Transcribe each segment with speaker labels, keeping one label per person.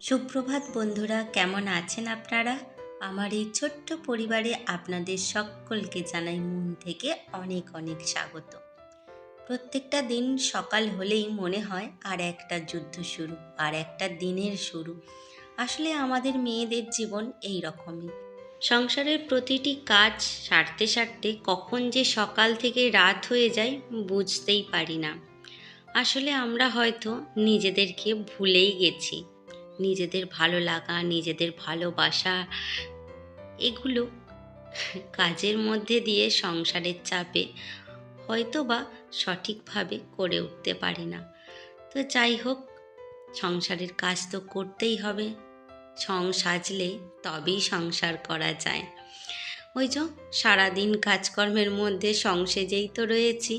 Speaker 1: সুপ্রভাত বন্ধুরা, কেমন আছেন আপনারা? আমার এই ছোট্ট পরিবারে আপনাদের সকলকে জানাই মন থেকে অনেক অনেক স্বাগত। প্রত্যেকটা দিন সকাল হলেই মনে হয় আর একটা যুদ্ধ শুরু, আর একটা দিনের শুরু। আসলে আমাদের মেয়েদের জীবন এই রকমই। সংসারের প্রতিটি কাজ সারতে সারতে কখন যে সকাল থেকে রাত হয়ে যায় বুঝতেই পারি না। আসলে আমরা হয়তো নিজেদেরকে ভুলেই গেছি। নিজেদের ভালো লাগা, নিজেদের ভালোবাসা এগুলো কাজের মধ্যে দিয়ে সংসারের চাপে হয়তোবা সঠিকভাবে করে উঠতে পারি না। তো যাই হোক, সংসারের কাজ তো করতেই হবে। সাজলে তবেই সংসার করা যায়। ওই যে সারাদিন কাজকর্মের মধ্যে সেজেই তো রয়েছি।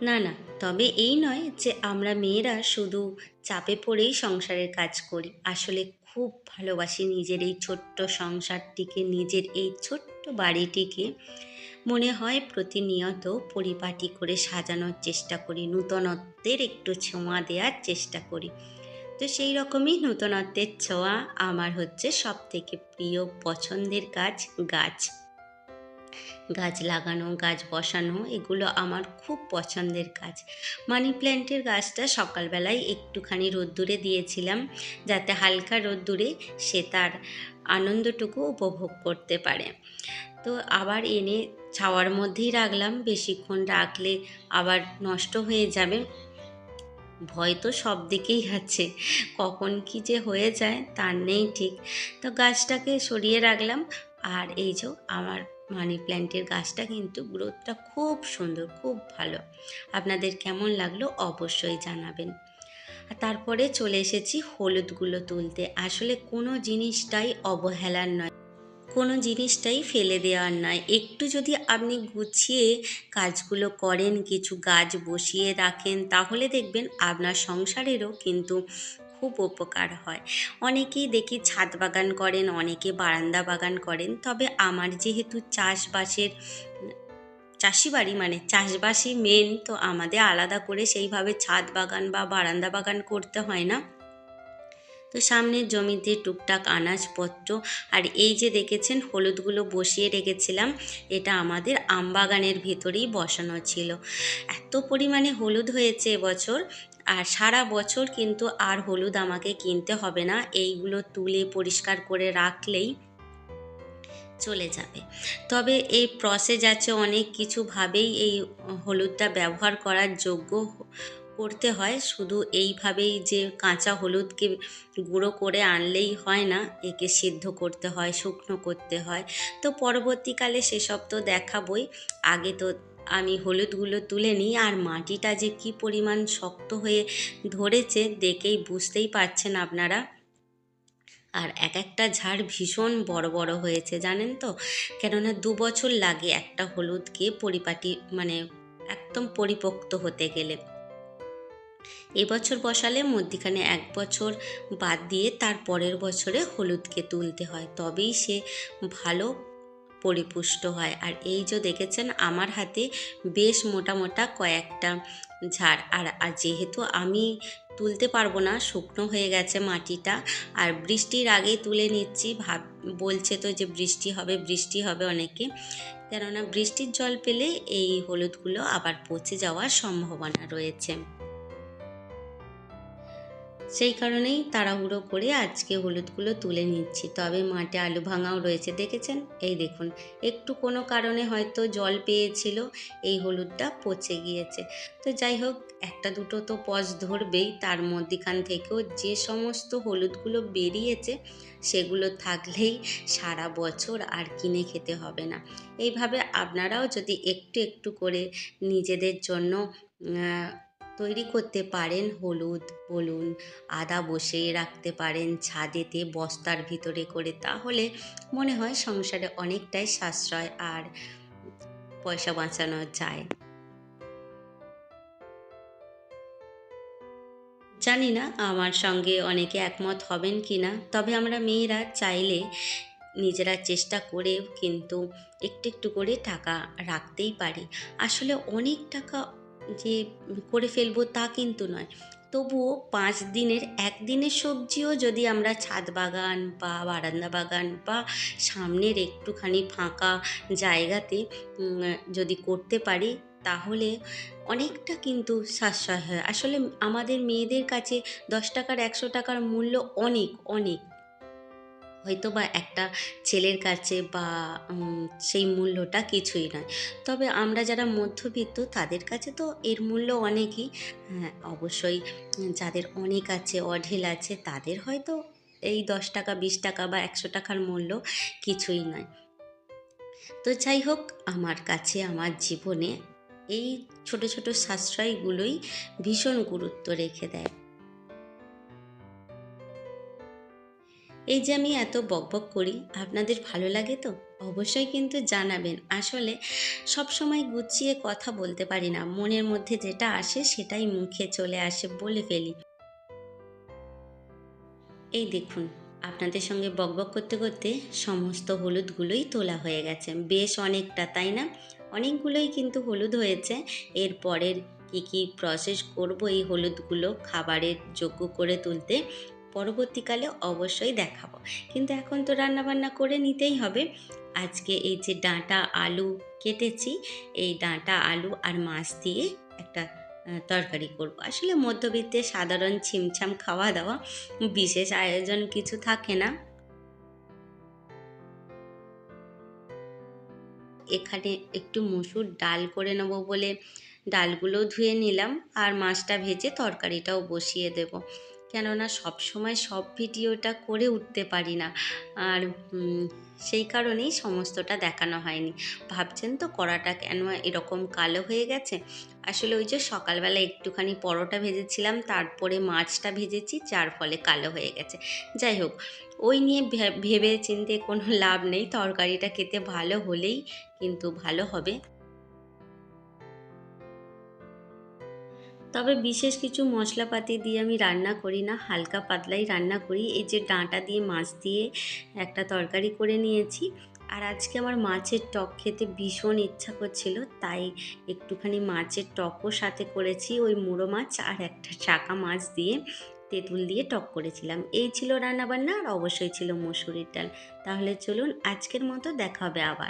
Speaker 1: না না, তবে এই নয় যে আমরা মেয়েরা শুধু চাপে পড়েই সংসারের কাজ করি। আসলে খুব ভালোবাসি নিজের এই ছোট্ট সংসারটিকে, নিজের এই ছোট্ট বাড়িটিকে। মনে হয় প্রতিনিয়ত পরিপাটি করে সাজানোর চেষ্টা করি, নূতনত্বের একটু ছোঁয়া দেওয়ার চেষ্টা করি। তো সেই রকমই নূতনত্বের ছোঁয়া আমার হচ্ছে সব থেকে প্রিয় পছন্দের কাজ, গাছ। গাছ লাগানো, গাছ বসানো এগুলো আমার খুব পছন্দের কাজ। মানি প্ল্যান্টের গাছটা সকালবেলায় একটুখানি রোদ্দুরে দিয়েছিলাম, যাতে হালকা রোদ্দুরে সে তার আনন্দটুকু উপভোগ করতে পারে। তো আবার এনে ছাওয়ার মধ্যেই রাখলাম। বেশিক্ষণ রাখলে আবার নষ্ট হয়ে যাবে। ভয় তো সব দিকেই আছে, কখন কি যে হয়ে যায় তার নেই ঠিক। তো গাছটাকে সরিয়ে রাখলাম। আর এই যে আমার মানি প্ল্যান্টের গাছটা কিন্তু গ্রোথটা খুব সুন্দর, খুব ভালো। আপনাদের কেমন লাগলো অবশ্যই জানাবেন। আর তারপরে চলে এসেছি হলুদগুলো তুলতে। আসলে কোনো জিনিসটাই অবহেলার নয়, কোনো জিনিসটাই ফেলে দেওয়ার নয়। একটু যদি আপনি গুছিয়ে কাজগুলো করেন, কিছু গাছ বসিয়ে রাখেন, তাহলে দেখবেন আপনার সংসারেরও কিন্তু খুব উপকার হয়। অনেকেই দেখি ছাদ বাগান করেন, অনেকে বারান্দা বাগান করেন। তবে আমার যেহেতু চাষি বাড়ি, মানে চাষবাসই মেন, তো আমাদের আলাদা করে সেইভাবে ছাদ বাগান বা বারান্দা বাগান করতে হয় না। তো সামনের জমিতে টুকটাক আনাজপত্র, আর এই যে দেখেছেন হলুদগুলো বসিয়ে রেখেছিলাম, এটা আমাদের আমবাগানের ভেতরেই বসানো ছিল। এত পরিমাণে হলুদ হয়েছে এবছর, আর সারা বছর কিন্তু আর হলুদ আমাকে কিনতে হবে না। এইগুলো তুলে পরিষ্কার করে রাখলেই চলে যাবে। তবে এই প্রসেস আছে, অনেক কিছুভাবেই এই হলুদটা ব্যবহার করার যোগ্য করতে হয়। শুধু এইভাবেই যে কাঁচা হলুদকে গুঁড়ো করে আনলেই হয় না, একে সিদ্ধ করতে হয়, শুকনো করতে হয়। তো পরবর্তীকালে সেসব তো দেখাবই। আগে তো আমি হলুদগুলো তুলে নিই। আর মাটিটা যে কি পরিমাণ শক্ত হয়ে ধরেছে দেখেই বুঝতেই পারছেন আপনারা। আর এক একটা ঝাড় ভীষণ বড় বড় হয়েছে, জানেন তো। কেননা 2 বছর লাগে একটা হলুদকে পরিপাটি, মানে একদম পরিপক্ত হতে গেলে। এবছর বসালে মধ্যিখানে 1 বছর বাদ দিয়ে তার পরের বছরে হলুদকে তুলতে হয়, তবেই সে ভালো পরিপুষ্ট হয়। আর এই যে দেখেছেন আমার হাতে বেশ মোটা মোটা কয়েকটা ঝাড়। আর যেহেতু আমি তুলতে পারবো না, শুকনো হয়ে গেছে মাটিটা, আর বৃষ্টির আগেই তুলে নিচ্ছি। বলছে তো যে বৃষ্টি হবে, বৃষ্টি হবে অনেকে, কেননা বৃষ্টির জল পেলে এই হলুদগুলো আবার পচে যাওয়ার সম্ভাবনা রয়েছে। সেই কারণেই তাড়াহুড়ো করে আজকে হলুদগুলো তুলে নিচ্ছি। তবে মাঠে আলু ভাঙাও রয়েছে, দেখেছেন? এই দেখুন, একটু কোনো কারণে হয়তো জল পেয়েছিল, এই হলুদটা পচে গিয়েছে। তো যাই হোক, একটা দুটো তো পচ ধরবেই। তার মধ্যিখান থেকেও যে সমস্ত হলুদগুলো বেরিয়েছে সেগুলো থাকলেই সারা বছর আর কিনে খেতে হবে না। এইভাবে আপনারাও যদি একটু একটু করে নিজেদের জন্য তৈরি করতে পারেন, হলুদ বলুন, আদা বসিয়ে রাখতে পারেন ছাদেতে বস্তার ভিতরে করে, তাহলে মনে হয় সংসারে অনেকটাই সাশ্রয় আর পয়সা বাঁচানো যায়। জানি না আমার সঙ্গে অনেকে একমত হবেন কি না, তবে আমরা মেয়েরা চাইলে নিজেরা চেষ্টা করেও কিন্তু একটু একটু করে টাকা রাখতেই পারি। আসলে অনেক টাকা যে করে ফেলবো তা কিন্তু নয়। তবুও ৫ দিনের ১ দিনের সবজিও যদি আমরা ছাদ বাগান বা বারান্দা বাগান বা সামনের একটুখানি ফাঁকা জায়গাতে যদি করতে পারি, তাহলে অনেকটা কিন্তু সাশ্রয় হয়। আসলে আমাদের মেয়েদের কাছে ৳১০ ৳১০০ মূল্য অনেক, অনেক। হয়তোবা একটা ছেলের কাছে বা সেই মূল্যটা কিছুই নয়। তবে আমরা যারা মধ্যবিত্ত তাদের কাছে তো এর মূল্য অনেকই। হ্যাঁ, অবশ্যই যাদের অনেক আছে, অঢেল আছে তাদের হয়তো এই ৳১০ ৳২০ বা ৳১০০ র মূল্য কিছুই নয়। তো যাই হোক, আমার কাছে আমার জীবনে এই ছোট, ছোট সাশ্রয়গুলোই ভীষণ গুরুত্ব রেখে দেয়। এই যে আমি এত বকবক করি, আপনাদের ভালো লাগে তো? অবশ্যই কিন্তু জানাবেন। আসলে সবসময় গুছিয়ে কথা বলতে পারি না। মনের মধ্যে যেটা আসে সেটাই মুখে চলে আসে, বলে ফেলি। এই দেখুন, আপনাদের সঙ্গে বকবক করতে, করতে সমস্ত হলুদগুলোই তোলা হয়ে গেছে। বেশ অনেকটা, তাই না? অনেকগুলোই কিন্তু হলুদ হয়েছে। এর পরের কী প্রসেস করব এই হলুদগুলো খাবারের যোগ্য করে তুলতে, পরবর্তীকালে অবশ্যই দেখাবো। কিন্তু এখন তো রান্নাবান্না করে নিতেই হবে। আজকে এই যে ডাঁটা আলু কেটেছি, এই ডাঁটা আলু আর মাছ দিয়ে একটা তরকারি করব। আসলে মধ্যবিত্তের সাধারণ ছিমছাম খাওয়া-দাওয়া, বিশেষ আয়োজন কিছু থাকে না। এখানে একটু মসুর ডাল করে নেব বলে ডালগুলোও ধুয়ে নিলাম, আর মাছটা ভেজে তরকারিটাও বসিয়ে দেব। কেননা সবসময় সব ভিডিওটা করে উঠতে পারি না। আর সেই কারণেই সমস্তটা দেখানো হয়নি। ভাবছেন তো কড়াটা কেন এরকম কালো হয়ে গেছে? আসলে ওই যে সকালবেলা একটুখানি পরোটা ভেজেছিলাম, তারপরে মাছটা ভেজেছি, যার ফলে কালো হয়ে গেছে। যাই হোক, ওই নিয়ে ভেবে চিন্তে কোনো লাভ নেই। তরকারিটা খেতে ভালো হলেই কিন্তু ভালো হবে। তবে বিশেষ কিছু মশলাপাতি দিয়ে আমি রান্না করি না, হালকা পাতলাই রান্না করি। এই যে ডাঁটা দিয়ে মাছ দিয়ে একটা তরকারি করে নিয়েছি। আর আজকে আমার মাছের টক খেতে ভীষণ ইচ্ছা করছিল, তাই একটুখানি মাছের টকও সাথে করেছি। ওই মুড়ো মাছ আর একটা চাকা মাছ দিয়ে তেঁতুল দিয়ে টক করেছিলাম। এই ছিল রান্নাবান্না, আর অবশ্যই ছিল মসুরির ডাল। তাহলে চলুন, আজকের মতো দেখা হবে আবার।